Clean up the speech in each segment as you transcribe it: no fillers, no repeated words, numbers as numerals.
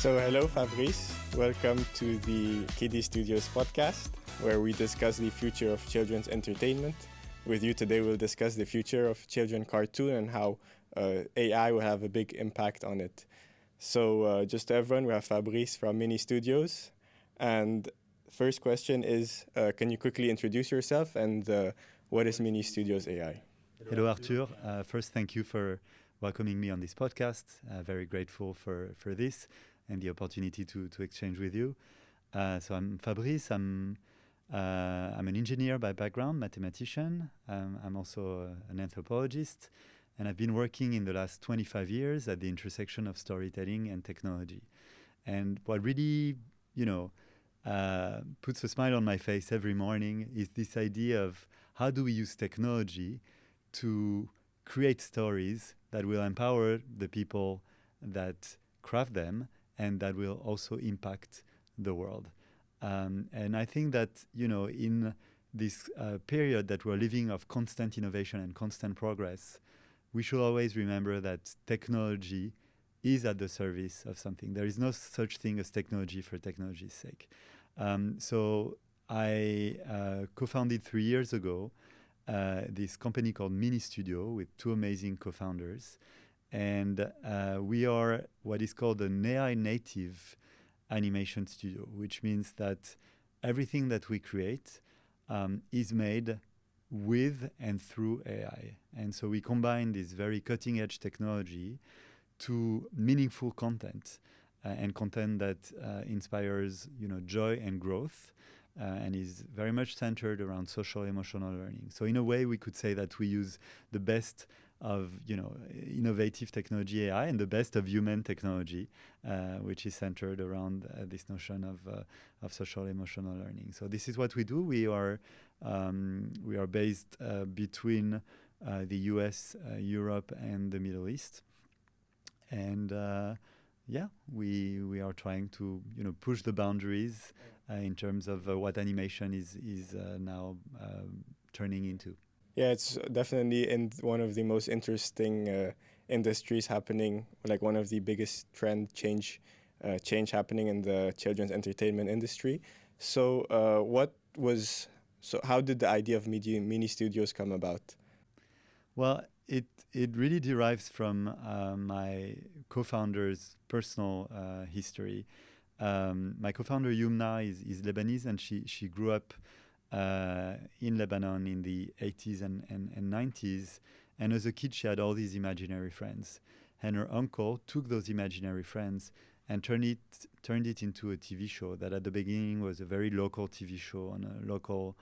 So hello Fabrice, welcome to the Kidi Studios Podcast, where we discuss the future of children's entertainment. With you today, we'll discuss the future of children cartoon and how AI will have a big impact on it. So just to everyone, we have Fabrice from Mini Studios. And first question is, can you quickly introduce yourself and what is Mini Studios AI? Hello, Arthur. First, thank you for welcoming me on this podcast. Very grateful for this and the opportunity to exchange with you. So I'm Fabrice. I'm an engineer by background, mathematician. I'm also an anthropologist, and I've been working in the last 25 years at the intersection of storytelling and technology. And what really, puts a smile on my face every morning is this idea of how do we use technology to create stories that will empower the people that craft them and that will also impact the world. And I think that, in this period that we're living of constant innovation and constant progress, we should always remember that technology is at the service of something. There is no such thing as technology for technology's sake. So I co-founded 3 years ago this company called Mini Studio with two amazing co-founders. And we are what is called an AI native animation studio, which means that everything that we create is made with and through AI. And so we combine this very cutting edge technology to meaningful content and content that inspires, joy and growth. And is very much centered around social emotional learning. So in a way, we could say that we use the best of innovative technology AI and the best of human technology, which is centered around this notion of social emotional learning. So this is what we do. We are based between the US, Europe, and the Middle East, and we are trying to push the boundaries in terms of what animation is now turning into. Yeah, it's definitely in one of the most interesting industries happening, like one of the biggest change happening in the children's entertainment industry. So how did the idea of Mini Studios come about? Well, it really derives from my co-founder's personal history. My co-founder Yumna is Lebanese, and she grew up in Lebanon in the 80s and 90s. And as a kid, she had all these imaginary friends. And her uncle took those imaginary friends and turned it into a TV show that at the beginning was a very local TV show on a local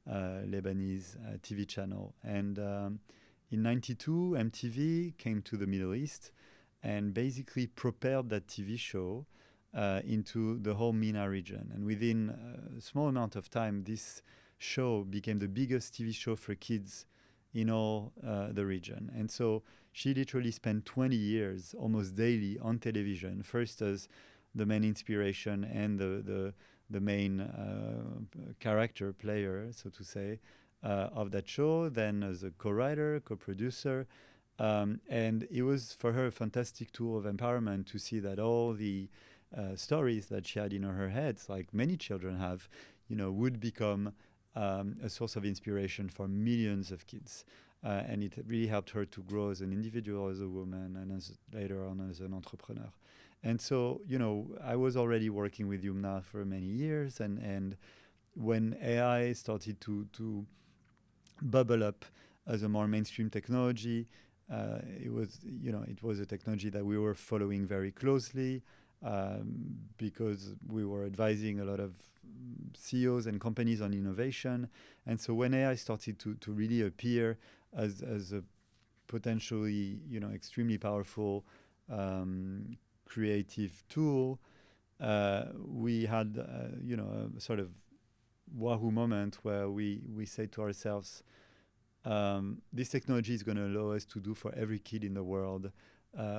Lebanese TV channel. And in 92, MTV came to the Middle East and basically propelled that TV show into the whole MENA region. And within a small amount of time, this show became the biggest TV show for kids in all the region. And so she literally spent 20 years almost daily on television, first as the main inspiration and the main character player, so to say, of that show, then as a co-writer, co-producer. And it was for her a fantastic tool of empowerment to see that all the stories that she had in her head, like many children have, would become a source of inspiration for millions of kids. And it really helped her to grow as an individual, as a woman, and later on as an entrepreneur. And so, I was already working with Yumna for many years. And when AI started to bubble up as a more mainstream technology, it was a technology that we were following very closely. Because we were advising a lot of CEOs and companies on innovation. And so when AI started to really appear as a potentially, extremely powerful creative tool, we had, a sort of wahoo moment where we say to ourselves, this technology is going to allow us to do for every kid in the world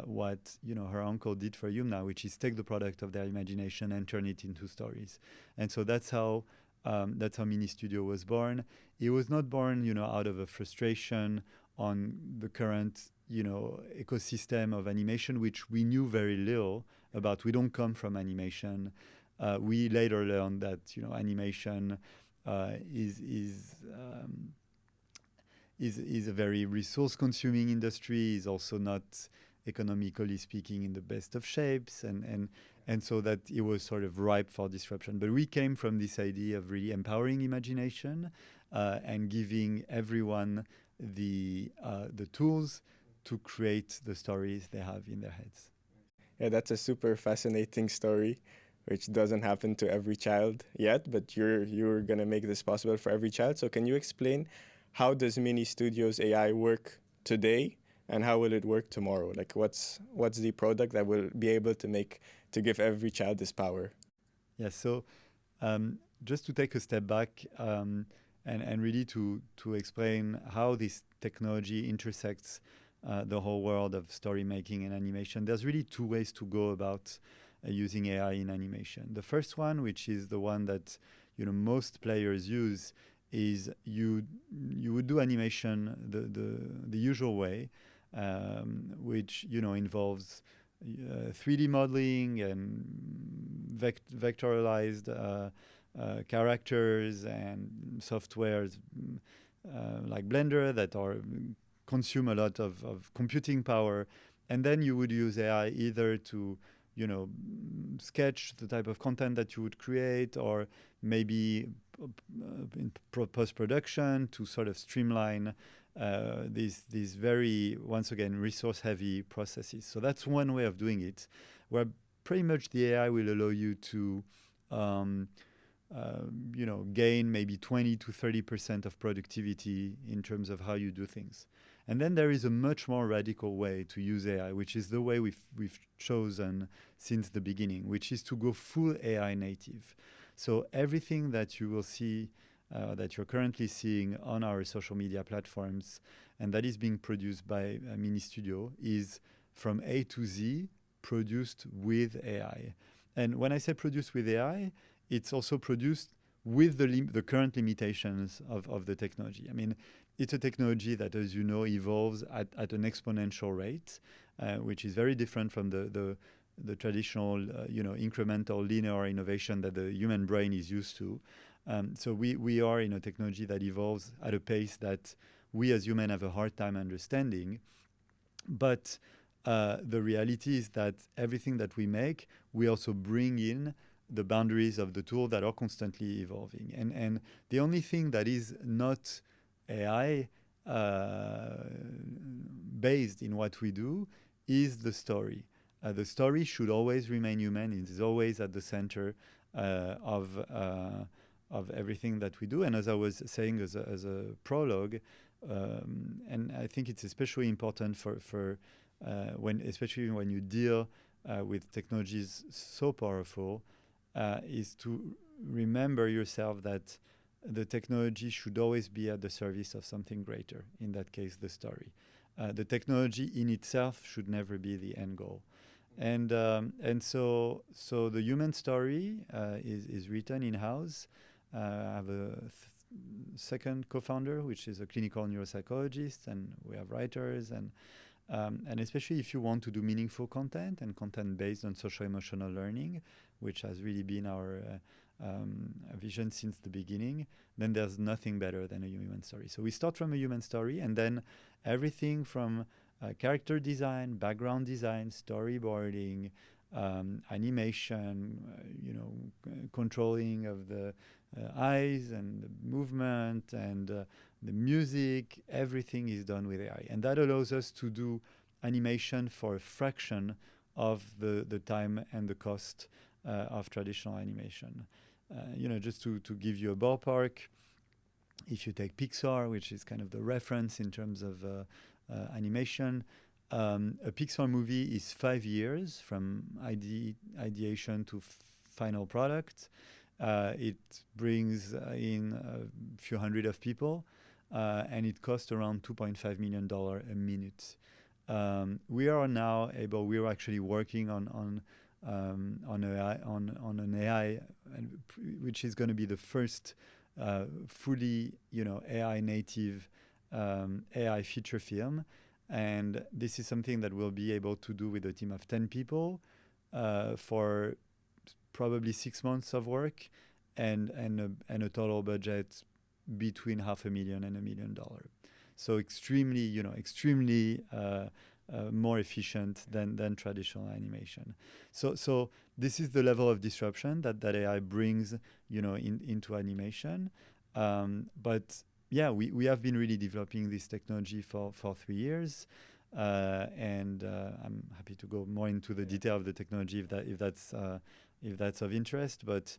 what her uncle did for Yumna, which is take the product of their imagination and turn it into stories. And so that's how Mini Studio was born. It was not born, out of a frustration on the current ecosystem of animation, which we knew very little about. We don't come from animation. We later learned that animation is a very resource-consuming industry. Is also not economically speaking in the best of shapes, and so that it was sort of ripe for disruption. But we came from this idea of really empowering imagination and giving everyone the tools to create the stories they have in their heads. Yeah, that's a super fascinating story, which doesn't happen to every child yet, but you're gonna make this possible for every child. So can you explain how does Mini Studios AI work today, and how will it work tomorrow? Like, what's the product that will be able to give every child this power? Yeah. So just to take a step back and really to explain how this technology intersects the whole world of story making and animation, there's really two ways to go about using AI in animation. The first one, which is the one that most players use, is you would do animation the usual way, which involves 3D modeling and vectorialized characters and softwares like Blender that consume a lot of computing power, and then you would use AI either to sketch the type of content that you would create, or maybe in post-production to sort of streamline these very, once again, resource-heavy processes. So that's one way of doing it, where pretty much the AI will allow you to gain maybe 20 to 30% of productivity in terms of how you do things. And then there is a much more radical way to use AI, which is the way we've chosen since the beginning, which is to go full AI native. So everything that you will see, that you're currently seeing on our social media platforms, and that is being produced by Mini Studio, is from A to Z produced with AI. And when I say produced with AI, it's also produced with the current limitations of the technology. I mean, it's a technology that, as you know, evolves at an exponential rate, which is very different from the traditional, incremental linear innovation that the human brain is used to. So we are in a technology that evolves at a pace that we as humans have a hard time understanding. But the reality is that everything that we make, we also bring in the boundaries of the tool that are constantly evolving. And the only thing that is not AI based in what we do is the story. The story should always remain human. It is always at the center of everything that we do. And as I was saying as a prologue, and I think it's especially important for especially when you deal with technologies so powerful, is to remember yourself that the technology should always be at the service of something greater, in that case, the story. The technology in itself should never be the end goal. And so the human story is written in-house. I have a second co-founder, which is a clinical neuropsychologist, and we have writers, and especially if you want to do meaningful content and content based on social emotional learning, which has really been our vision since the beginning, then there's nothing better than a human story. So we start from a human story, and then everything from character design, background design, storyboarding, animation, controlling of the eyes and the movement and the music, everything is done with AI. And that allows us to do animation for a fraction of the time and the cost of traditional animation. Just to give you a ballpark, if you take Pixar, which is kind of the reference in terms of animation, a Pixar movie is 5 years from ideation to final product. It brings in a few hundred of people, and it costs around $2.5 million a minute. We are actually working on an AI, which is going to be the first fully AI native AI feature film. And this is something that we'll be able to do with a team of 10 people for probably 6 months of work and a total budget between $500,000 and $1 million. So extremely more efficient than traditional animation. So this is the level of disruption that AI brings, into animation. But yeah, we have been really developing this technology for 3 years, and I'm happy to go more into the detail of the technology if that's of interest. But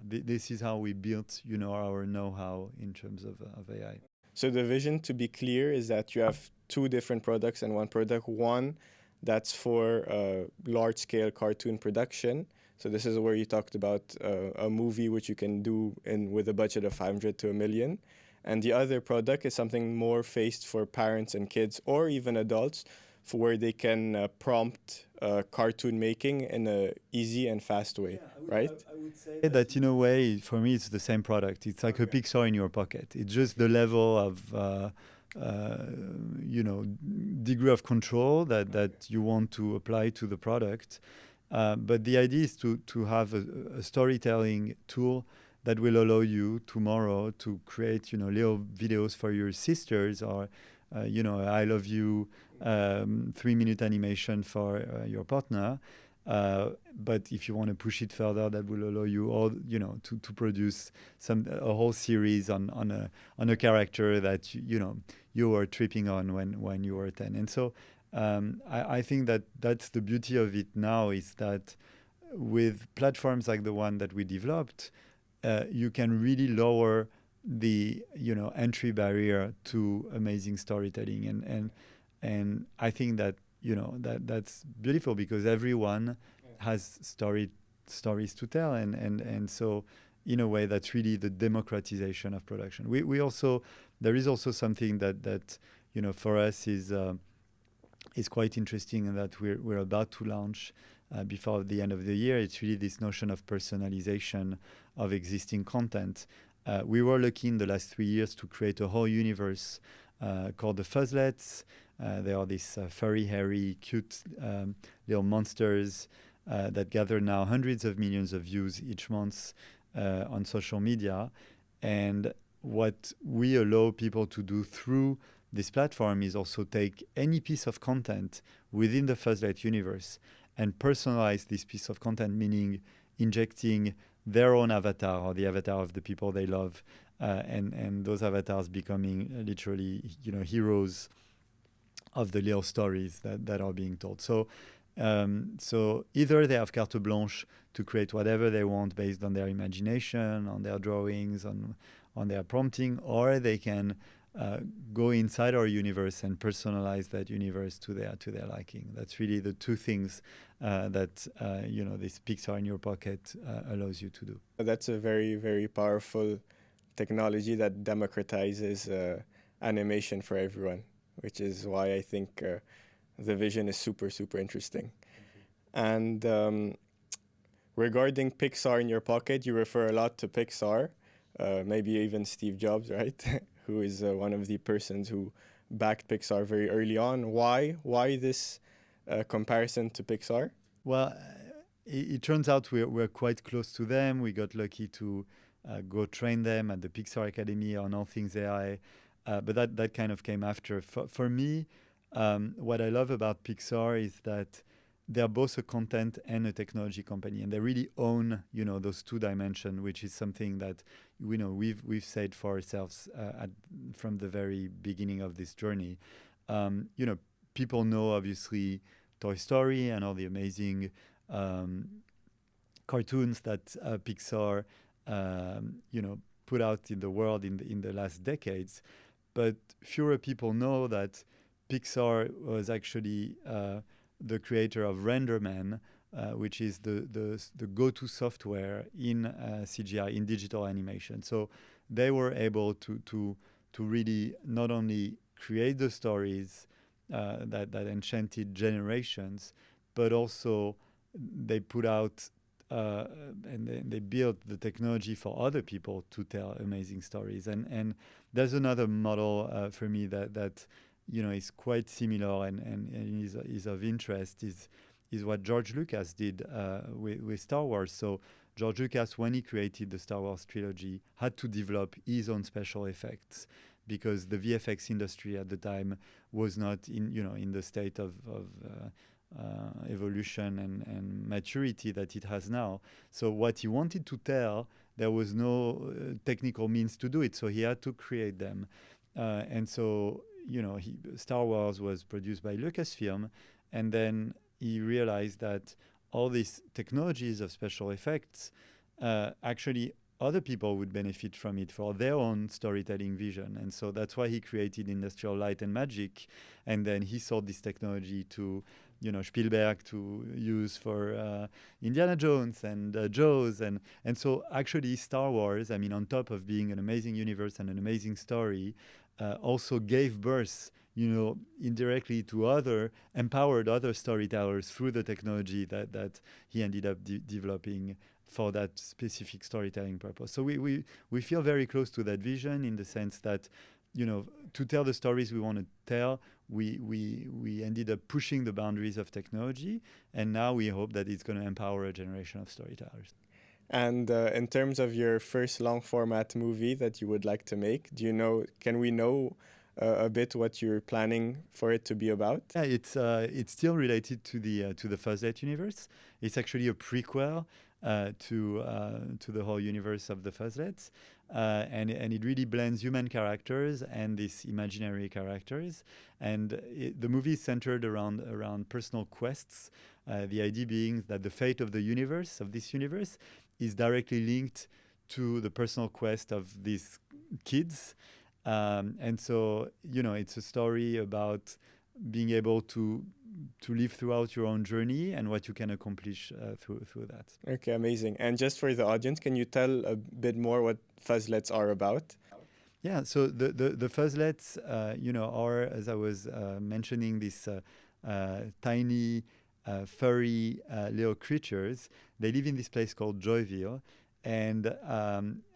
this is how we built, our know-how in terms of AI. So the vision, to be clear, is that you have 2 different products and one product. One that's for large-scale cartoon production. So this is where you talked about a movie which you can do with a budget of 500 to $1 million. And the other product is something more faced for parents and kids or even adults, for where they can prompt cartoon making in a easy and fast way, right? I would say that in a way, for me, it's the same product. It's like a Pixar in your pocket. It's just the level of degree of control that you want to apply to the product. But the idea is to have a storytelling tool that will allow you tomorrow to create, little videos for your sisters, or, I love you 3-minute animation for your partner. But if you want to push it further, that will allow you all, to produce a whole series on a character that you were tripping on when you were 10. And so I think that's the beauty of it now, is that with platforms like the one that we developed, you can really lower the entry barrier to amazing storytelling, and I think that that's beautiful, because everyone has stories to tell, and so in a way that's really the democratization of production. We also, there is also something that for us is quite interesting, and that we're about to launch before the end of the year. It's really this notion of personalization of existing content. We were lucky in the last 3 years to create a whole universe called the Fuzzlets. They are these furry, hairy, cute little monsters that gather now hundreds of millions of views each month on social media. And what we allow people to do through this platform is also take any piece of content within the Fuzzlet universe and personalize this piece of content, meaning injecting their own avatar or the avatar of the people they love, and those avatars becoming literally, heroes of the little stories that are being told. So either they have carte blanche to create whatever they want based on their imagination, on their drawings, on their prompting, or they can go inside our universe and personalize that universe to their liking. That's really the 2 things that this Pixar in your pocket allows you to do. That's a very, very powerful technology that democratizes animation for everyone, which is why I think the vision is super, super interesting. And regarding Pixar in your pocket, you refer a lot to Pixar, maybe even Steve Jobs, right? Who is one of the persons who backed Pixar very early on. Why this comparison to Pixar? Well, it turns out we're quite close to them. We got lucky to go train them at the Pixar Academy on all things AI, but that kind of came after. For me, what I love about Pixar is that they're both a content and a technology company, and they really own, those 2 dimensions, which is something that we've said for ourselves from the very beginning of this journey. People know obviously Toy Story and all the amazing cartoons that Pixar put out in the world in the last decades, but fewer people know that Pixar was actually the creator of RenderMan, which is the go-to software in CGI, in digital animation. So they were able to really not only create the stories that enchanted generations, but also they put out and they built the technology for other people to tell amazing stories. And there's another model for me that is quite similar and is of interest is what George Lucas did with Star Wars. So George Lucas, when he created the Star Wars trilogy, had to develop his own special effects because the VFX industry at the time was not in the state of evolution and maturity that it has now. So what he wanted to tell, there was no technical means to do it, so he had to create them. And so Star Wars was produced by Lucasfilm, and then he realized that all these technologies of special effects, actually other people would benefit from it for their own storytelling vision. And so that's why he created Industrial Light and Magic. And then he sold this technology to Spielberg to use for Indiana Jones and Jaws. And so actually Star Wars, on top of being an amazing universe and an amazing story, also gave birth indirectly to empowered other storytellers through the technology that he ended up developing for that specific storytelling purpose. So we feel very close to that vision in the sense that, to tell the stories we want to tell, we ended up pushing the boundaries of technology, and now we hope that it's going to empower a generation of storytellers. And in terms of your first long format movie that you would like to make, can we know a bit what you're planning for it to be about? Yeah, it's still related to the Fuzzlet universe. It's actually a prequel to the whole universe of the Fuzzlets, and it really blends human characters and these imaginary characters. And the movie is centered around personal quests. The idea being that the fate of this universe, is directly linked to the personal quest of these kids. And so, it's a story about being able to live throughout your own journey and what you can accomplish through that. Okay, amazing. And just for the audience, can you tell a bit more what Fuzzlets are about? Yeah, so the Fuzzlets, are, as I was mentioning, these tiny, furry little creatures. They live in this place called Joyville. And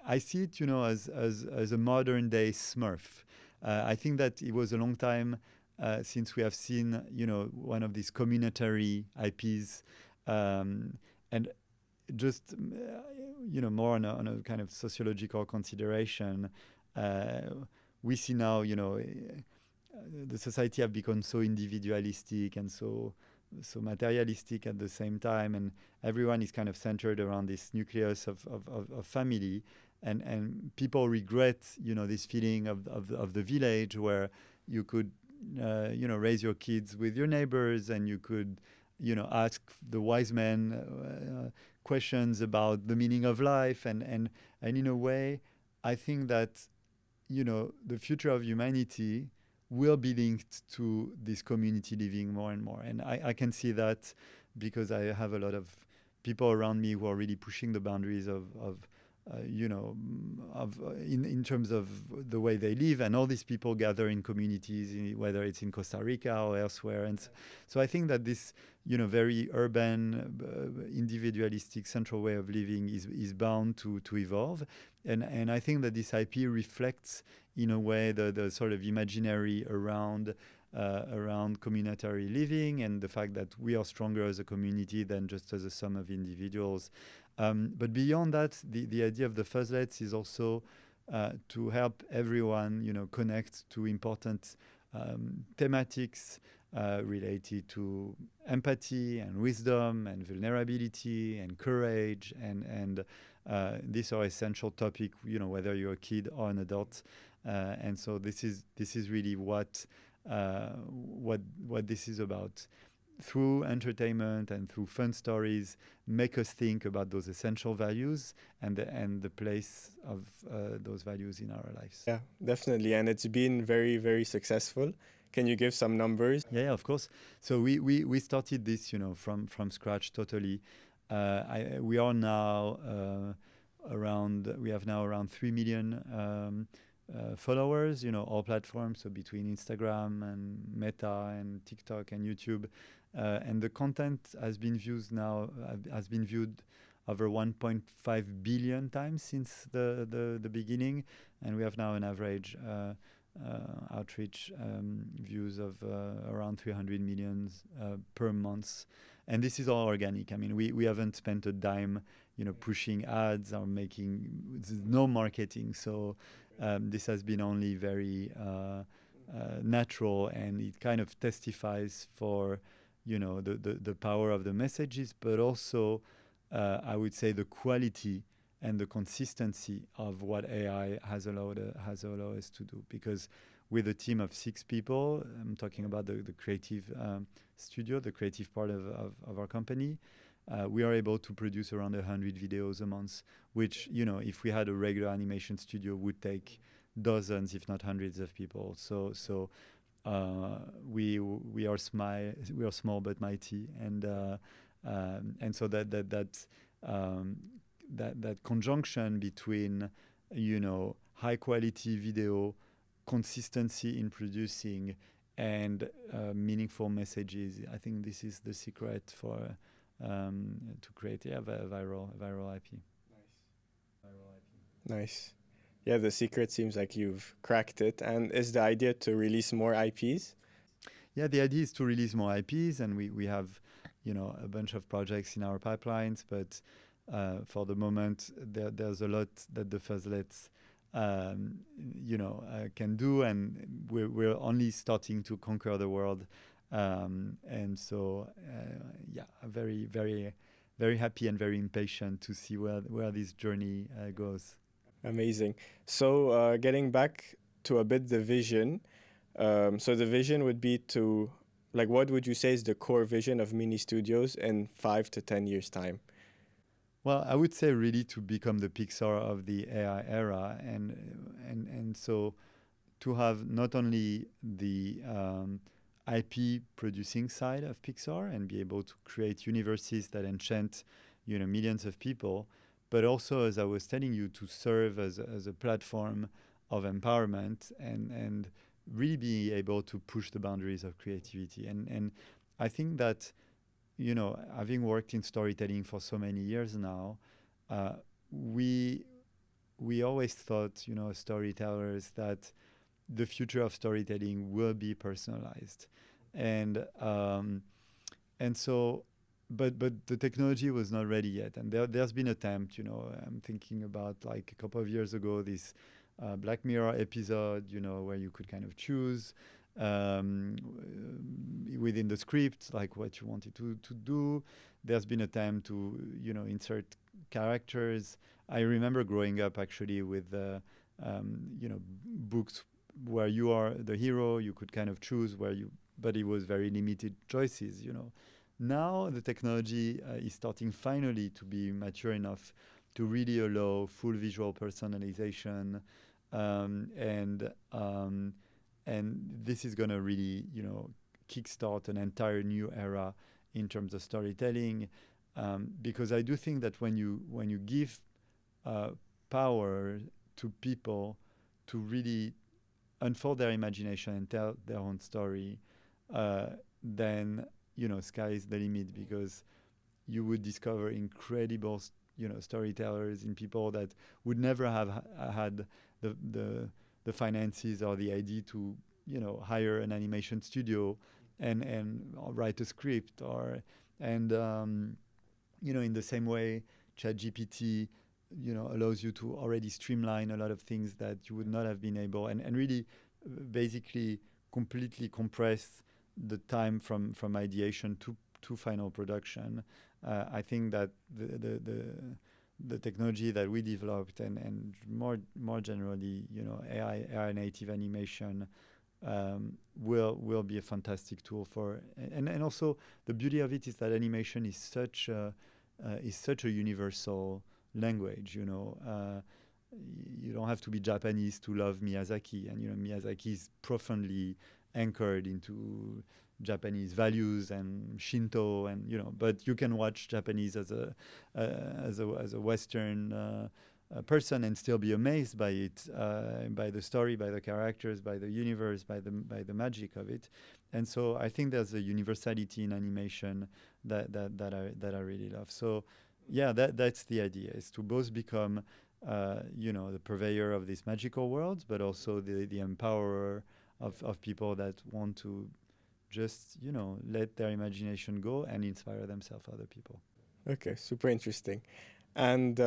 I see it, as a modern day Smurf. I think that it was a long time since we have seen, one of these communitary IPs, and just, more on a kind of sociological consideration. We see now, the society have become so individualistic and so materialistic at the same time, and everyone is kind of centered around this nucleus of family, and people regret this feeling of the village where you could raise your kids with your neighbors, and you could ask the wise men questions about the meaning of life, and in a way I think that the future of humanity will be linked to this community living more and more. And I can see that because I have a lot of people around me who are really pushing the boundaries in terms of the way they live. And all these people gather in communities, whether it's in Costa Rica or elsewhere. And so I think that this, very urban, individualistic, central way of living is bound to evolve. And I think that this IP reflects, in a way, the sort of imaginary around communitary living, and the fact that we are stronger as a community than just as a sum of individuals. But beyond that, the idea of the Fuzzlets is also to help everyone, connect to important thematics related to empathy and wisdom and vulnerability and courage, and these are essential topics, whether you're a kid or an adult. And so this is really what this is about. Through entertainment and through fun stories, make us think about those essential values and the place of those values in our lives. Yeah, definitely. And it's been very, very successful. Can you give some numbers? Yeah, of course. So we started this, from scratch totally. We are now we have now around 3 million followers, all platforms, so between Instagram and Meta and TikTok and YouTube. And the content has been viewed over 1.5 billion times since the beginning, and we have now an average outreach views of around 300 million per month. And this is all organic. I mean, we haven't spent a dime, pushing ads or making no marketing. So this has been only very natural, and it kind of testifies for, the power of the messages, but also I would say the quality and the consistency of what AI has allowed us to do. Because with a team of 6 people, I'm talking about the creative studio, the creative part of our company, we are able to produce around 100 videos a month, which, if we had a regular animation studio, would take dozens, if not hundreds of people. So we are small but mighty, and so that conjunction between, high quality video, consistency in producing, and meaningful messages, I think this is the secret for to create viral IP. Nice. Yeah, the secret seems like you've cracked it. And is the idea to release more IPs? Yeah, the idea is to release more IPs, and we have, a bunch of projects in our pipelines. But for the moment, there's a lot that the Fuzzlets, can do, and we're only starting to conquer the world. And so, very, very, very happy and very impatient to see where this journey goes. Amazing. So getting back to a bit the vision. So the vision would be to, what would you say is the core vision of Mini Studios in 5 to 10 years' time? Well, I would say really to become the Pixar of the AI era, and so to have not only the IP producing side of Pixar and be able to create universes that enchant, millions of people, but also, as I was telling you, to serve as a platform of empowerment and really be able to push the boundaries of creativity. And I think that, having worked in storytelling for so many years now, we always thought, storytellers, that the future of storytelling will be personalized, and so, but the technology was not ready yet, and there's been attempt. I'm thinking about a couple of years ago this Black Mirror episode, where you could kind of choose within the script what you wanted to do. There's been attempt to insert characters. I remember growing up actually with books where you are the hero. You could kind of choose but it was very limited choices. Now the technology is starting finally to be mature enough to really allow full visual personalization, and this is going to really, kickstart an entire new era in terms of storytelling, because I do think that when you give power to people to really unfold their imagination and tell their own story, then sky is the limit, because you would discover incredible storytellers in people that would never have had the finances or the idea to hire an animation studio and write a script, in the same way ChatGPT allows you to already streamline a lot of things that you would not have been able, and really basically completely compress the time from ideation to final production. I think that the technology that we developed and more generally, AI native animation will be a fantastic tool for, and also the beauty of it is that animation is such a universal language. You don't have to be Japanese to love Miyazaki, and Miyazaki is profoundly anchored into Japanese values and Shinto, and but you can watch Japanese as a Western person and still be amazed by it, by the story, by the characters, by the universe, by the magic of it. And so I think there's a universality in animation that I really love. So yeah, that's the idea, is to both become the purveyor of this magical world, but also the empowerer of people that want to just let their imagination go and inspire themselves, other people. Okay, super interesting. And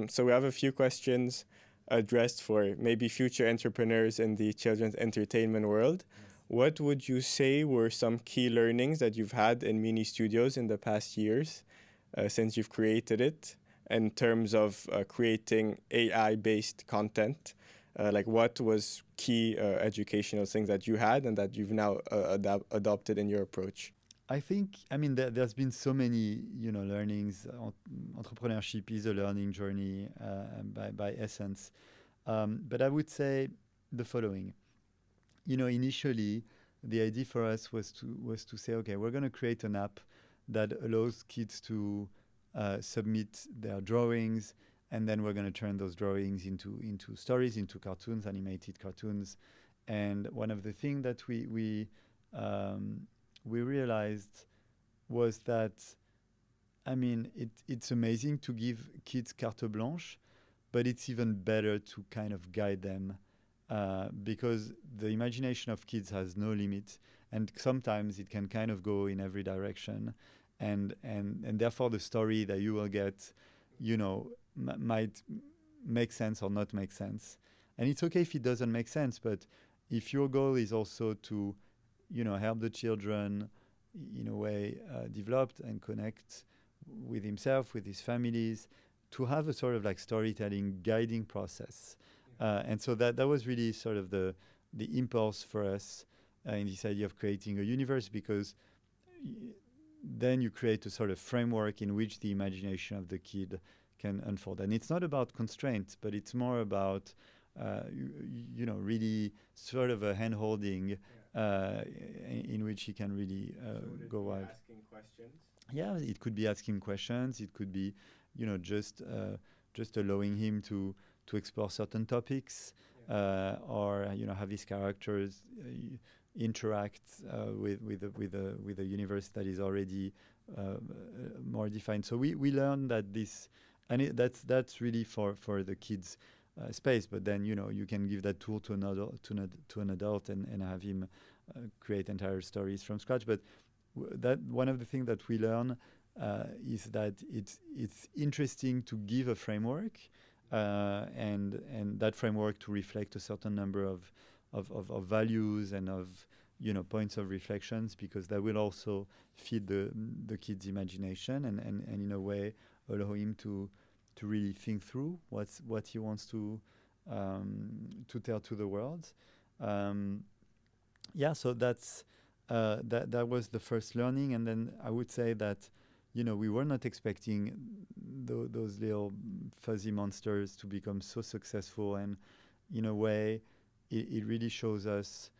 so we have a few questions addressed for maybe future entrepreneurs in the children's entertainment world. What would you say were some key learnings that you've had in Mini Studios in the past years since you've created it in terms of creating AI-based content? Like what was key educational things that you had and that you've now adopted in your approach? I mean, there's been so many, learnings. Entrepreneurship is a learning journey by essence. But I would say the following. Initially, the idea for us was to say, okay, we're going to create an app that allows kids to submit their drawings, and then we're going to turn those drawings into stories, into cartoons, animated cartoons. And one of the things that we realized was that, I mean, it's amazing to give kids carte blanche, but it's even better to kind of guide them, because the imagination of kids has no limit, and sometimes it can kind of go in every direction, and therefore the story that you will get, might make sense or not make sense. And it's okay if it doesn't make sense, but if your goal is also to help the children in a way develop and connect with himself, with his families, to have a sort of like storytelling guiding process. And so that was really sort of the impulse for us in this idea of creating a universe, because then you create a sort of framework in which the imagination of the kid can unfold. And it's not about constraints, but it's more about really sort of a hand-holding in which he can really go wild. Asking questions. Yeah, it could be asking questions. It could be, just allowing him to explore certain topics, or have his characters interact with a universe that is already more defined. So we learned that this, and that's really for the kids. Space, but then you can give that tool to an adult and have him create entire stories from scratch. But that one of the things that we learn is that it's interesting to give a framework, and that framework to reflect a certain number of values and of points of reflections, because that will also feed the kid's imagination and in a way allow him to really think through what he wants to tell to the world. So that's that was the first learning, and then I would say that we were not expecting those little fuzzy monsters to become so successful, and in a way, it really shows us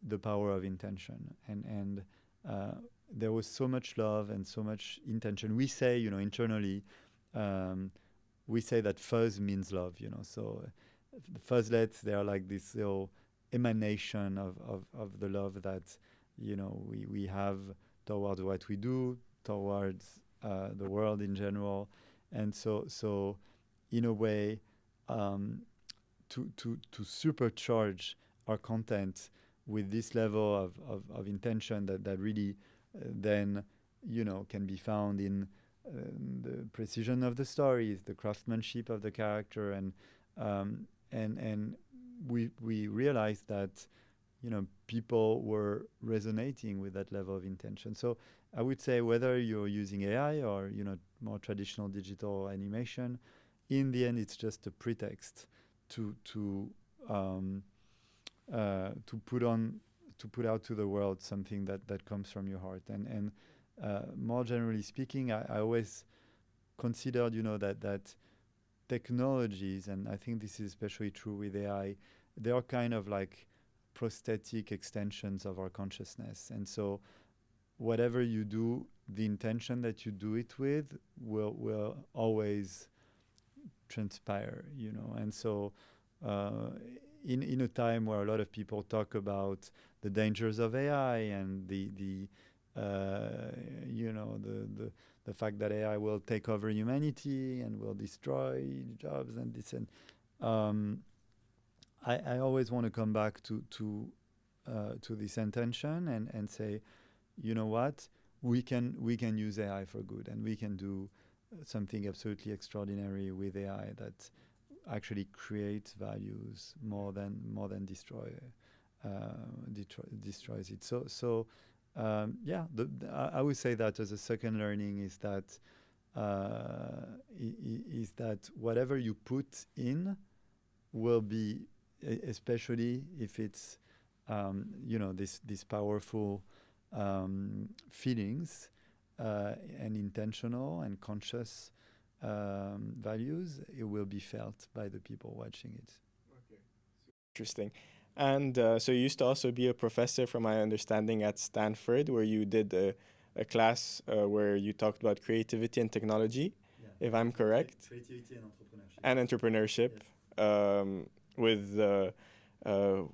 the power of intention, and there was so much love and so much intention. We say, internally. We say that fuzz means love, So the fuzzlets, they are like this little emanation of the love that, we have towards what we do, towards the world in general. And so in a way, to supercharge our content with this level of intention that really then, can be found in the precision of the stories, the craftsmanship of the character, and we realized that people were resonating with that level of intention. So I would say whether you're using AI or more traditional digital animation, in the end it's just a pretext to put out to the world something that comes from your heart. And more generally speaking, I always considered, that technologies, and I think this is especially true with AI, they are kind of like prosthetic extensions of our consciousness. And so whatever you do, the intention that you do it with will always transpire, And so in a time where a lot of people talk about the dangers of AI and the the fact that AI will take over humanity and will destroy jobs and this and I always want to come back to this intention and say, you know what, we can use AI for good, and we can do something absolutely extraordinary with AI that actually creates values more than destroys it. I would say that as a second learning is that whatever you put in will be, especially if it's this powerful feelings and intentional and conscious values, it will be felt by the people watching it. Okay. Interesting. And so you used to also be a professor, from my understanding, at Stanford, where you did a class where you talked about creativity and technology, if I'm correct. Creativity and entrepreneurship. And entrepreneurship. Yes.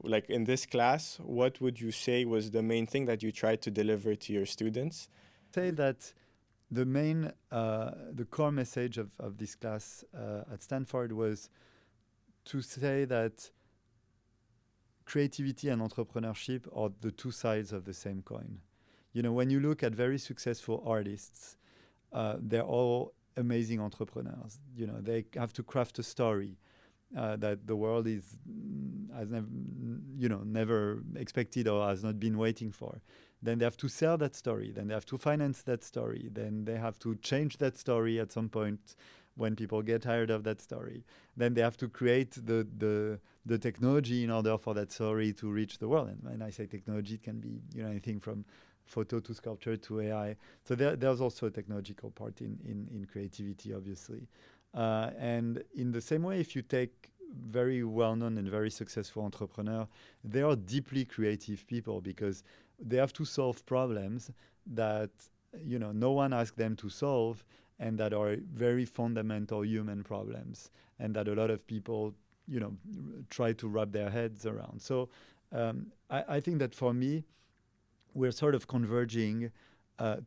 Like in this class, what would you say was the main thing that you tried to deliver to your students? Say that the core message of this class at Stanford was to say that creativity and entrepreneurship are the two sides of the same coin. When you look at very successful artists, they're all amazing entrepreneurs. They have to craft a story that the world has never expected or has not been waiting for. Then they have to sell that story. Then they have to finance that story. Then they have to change that story at some point when people get tired of that story. Then they have to create the technology in order for that story to reach the world. And when I say technology, it can be anything from photo to sculpture to AI. So there's also a technological part in creativity, obviously. And in the same way, if you take very well-known and very successful entrepreneurs, they are deeply creative people because they have to solve problems that no one asked them to solve, and that are very fundamental human problems, and that a lot of people try to wrap their heads around. So I think that for me, we're sort of converging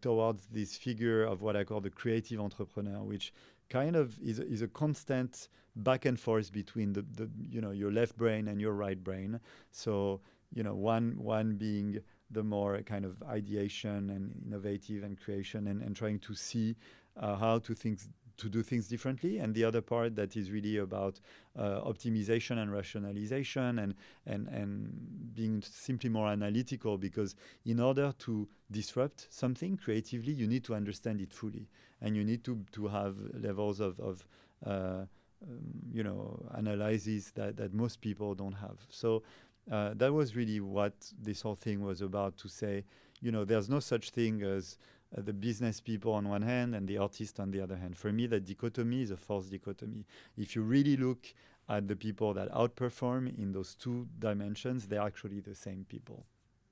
towards this figure of what I call the creative entrepreneur, which kind of is a constant back and forth between the your left brain and your right brain. So one being the more kind of ideation and innovative and creation and trying to see how to do things differently, and the other part that is really about optimization and rationalization and being simply more analytical, because in order to disrupt something creatively, you need to understand it fully, and you need to have levels of analysis that most people don't have. So that was really what this whole thing was about, to say, there's no such thing as the business people on one hand and the artist on the other hand. For me, that dichotomy is a false dichotomy. If you really look at the people that outperform in those two dimensions, they're actually the same people,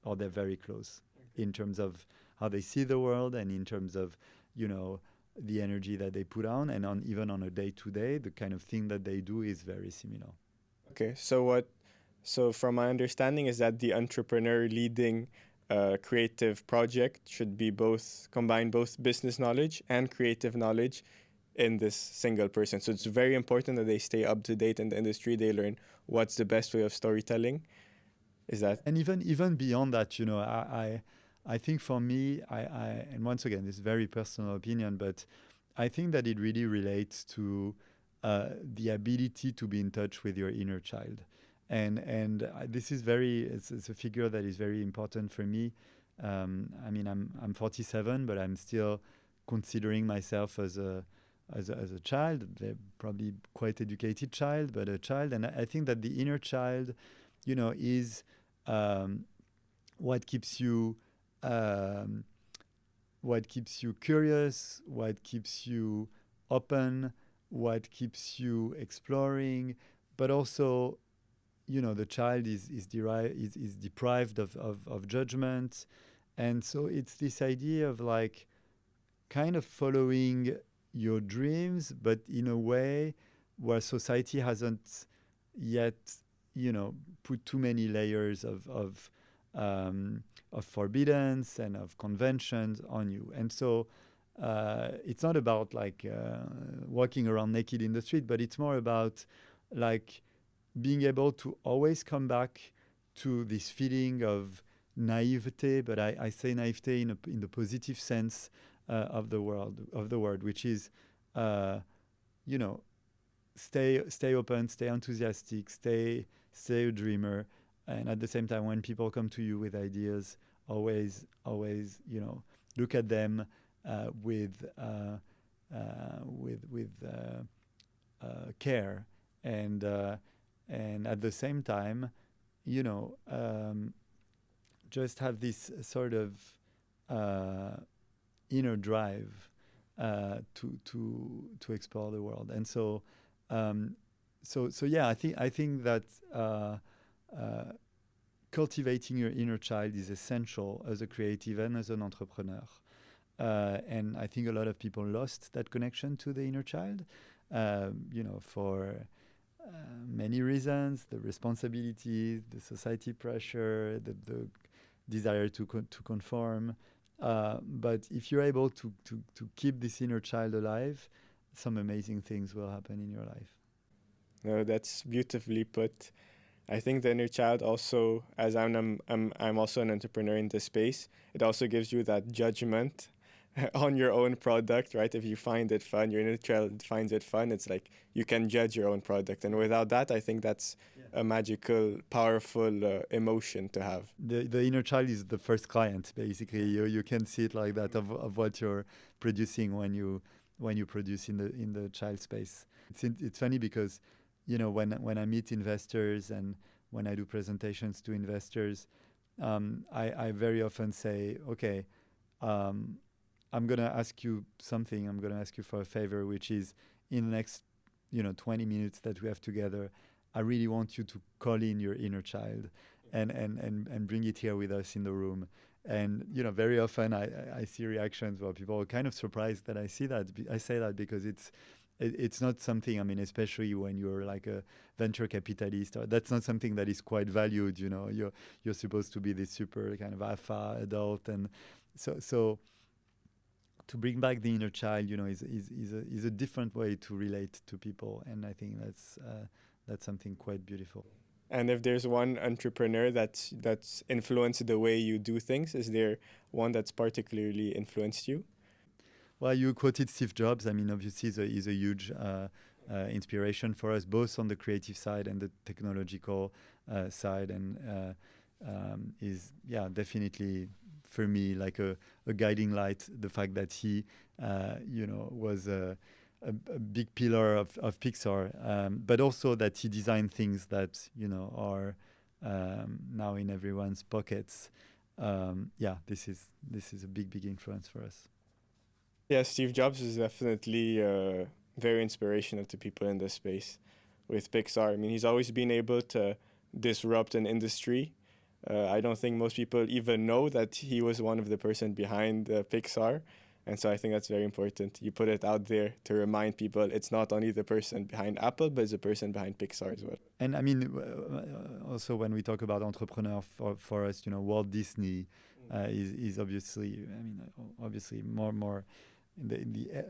or they're very close in terms of how they see the world, and in terms of, the energy that they put on, and even on a day-to-day, the kind of thing that they do is very similar. Okay, so from my understanding is that the entrepreneur leading creative project should be combine both business knowledge and creative knowledge in this single person. So it's very important that they stay up to date in the industry. They learn what's the best way of storytelling. Is that? And even beyond that, I think for me, and once again, this is very personal opinion, but I think that it really relates to the ability to be in touch with your inner child. And this is it's a figure that is very important for me. I'm 47, but I'm still considering myself as a child, probably quite educated child, but a child. And I think that the inner child, is what keeps you curious, what keeps you open, what keeps you exploring, but also, the child is deprived of judgment. And so it's this idea of like kind of following your dreams, but in a way where society hasn't yet, put too many layers of of forbiddance and of conventions on you. And so it's not about like walking around naked in the street, but it's more about like being able to always come back to this feeling of naivete, but I say naivete in the positive sense of the word, which is, you know, stay open, stay enthusiastic, stay a dreamer, and at the same time, when people come to you with ideas, always, you know, look at them with care, and at the same time, you know, just have this sort of inner drive to explore the world. And so yeah, I think that cultivating your inner child is essential as a creative and as an entrepreneur. And I think a lot of people lost that connection to the inner child, you know, for many reasons: the responsibilities, the society pressure, the desire to conform. But if you're able to keep this inner child alive, some amazing things will happen in your life. No, that's beautifully put. I think the inner child also, as I'm also an entrepreneur in this space, it also gives you that judgment on your own product, right? If you find it fun, your inner child finds it fun, it's like you can judge your own product. And without that, I think that's a magical, powerful emotion to have. The inner child is the first client, basically. You can see it like that of what you're producing when you produce in the child space. It's funny because, you know, when I meet investors and when I do presentations to investors, I very often say, okay, I'm going to ask you something. I'm going to ask you for a favor, which is in the next, 20 minutes that we have together, I really want you to call in your inner child and bring it here with us in the room. And, very often I see reactions where people are kind of surprised that I say that because it's not something, especially when you're like a venture capitalist, that's not something that is quite valued, you're supposed to be this super kind of alpha adult. And so to bring back the inner child, is a different way to relate to people. And I think that's something quite beautiful. And if there's one entrepreneur that's influenced the way you do things, is there one that's particularly influenced you? Well, you quoted Steve Jobs. Obviously, he's a huge inspiration for us, both on the creative side and the technological side. And is definitely for me like a guiding light. The fact that he, was a big pillar of Pixar, but also that he designed things that are now in everyone's pockets. This is a big influence for us. Yeah, Steve Jobs is definitely very inspirational to people in this space with Pixar. He's always been able to disrupt an industry. I don't think most people even know that he was one of the person behind Pixar. And so I think that's very important. You put it out there to remind people it's not only the person behind Apple, but it's the person behind Pixar as well. And also when we talk about entrepreneur for us, Walt Disney is obviously, obviously more in the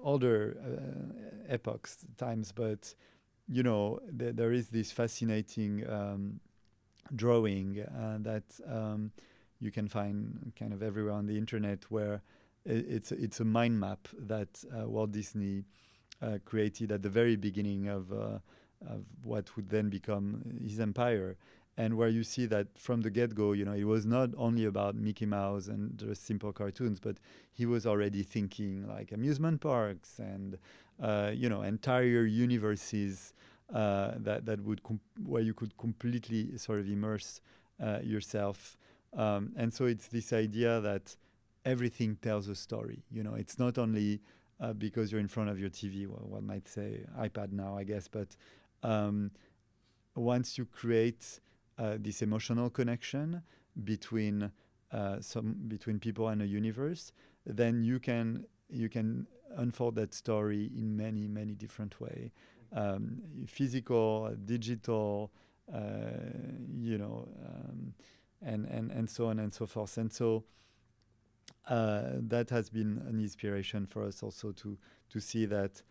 older epochs times, but there is this fascinating drawing that you can find kind of everywhere on the internet, where it's a mind map that Walt Disney created at the very beginning of what would then become his empire. And where you see that from the get-go, it was not only about Mickey Mouse and just simple cartoons, but he was already thinking like amusement parks and, entire universes that would where you could completely sort of immerse yourself. And so it's this idea that everything tells a story. It's not only because you're in front of your TV, well, one might say iPad now, I guess, but once you create this emotional connection between people and a universe, then you can unfold that story in many different ways. Physical, digital, and so on and so forth. And so that has been an inspiration for us also to see that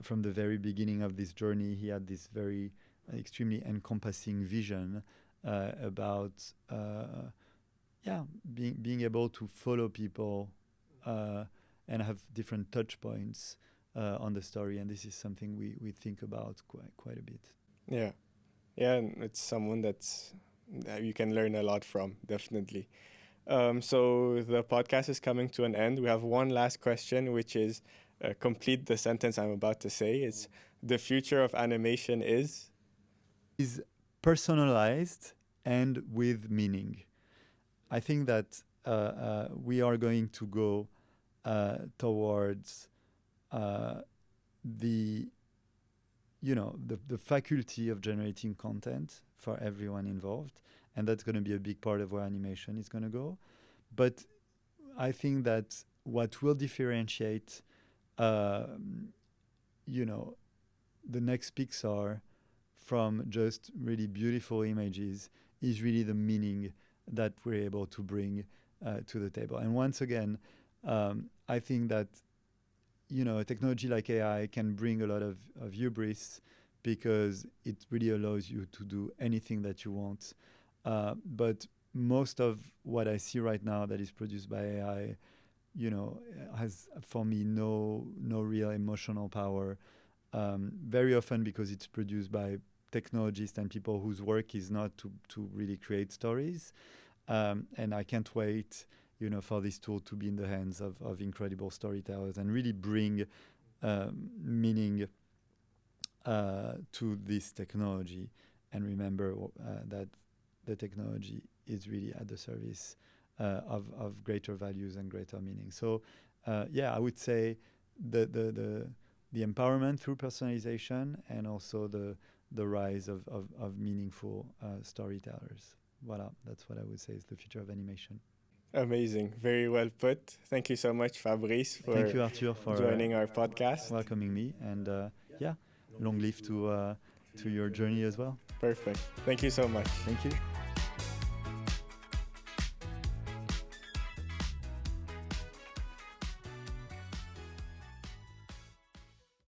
from the very beginning of this journey, he had this very extremely encompassing vision about being able to follow people and have different touch points on the story. And this is something we think about quite a bit. Yeah. Yeah, and it's someone that you can learn a lot from, definitely. So the podcast is coming to an end. We have one last question, which is complete the sentence I'm about to say. It's the future of animation is personalized and with meaning. I think that we are going to go towards the faculty of generating content for everyone involved, and that's going to be a big part of where animation is going to go. But I think that what will differentiate, the next Pixar from just really beautiful images is really the meaning that we're able to bring to the table. And once again, I think that a technology like AI can bring a lot of hubris because it really allows you to do anything that you want. But most of what I see right now that is produced by AI, has for me no real emotional power. Very often because it's produced by technologists and people whose work is not to really create stories. And I can't wait, for this tool to be in the hands of incredible storytellers and really bring meaning to this technology. And remember that the technology is really at the service of greater values and greater meaning. So, I would say the empowerment through personalization and also the rise of meaningful storytellers. Voilà, that's what I would say is the future of animation. amazing. Very well put. Thank you so much, Fabrice, for Thank you, Arthur, for joining our podcast. welcoming me. And long live to your journey as well. Perfect. Thank you so much. Thank you.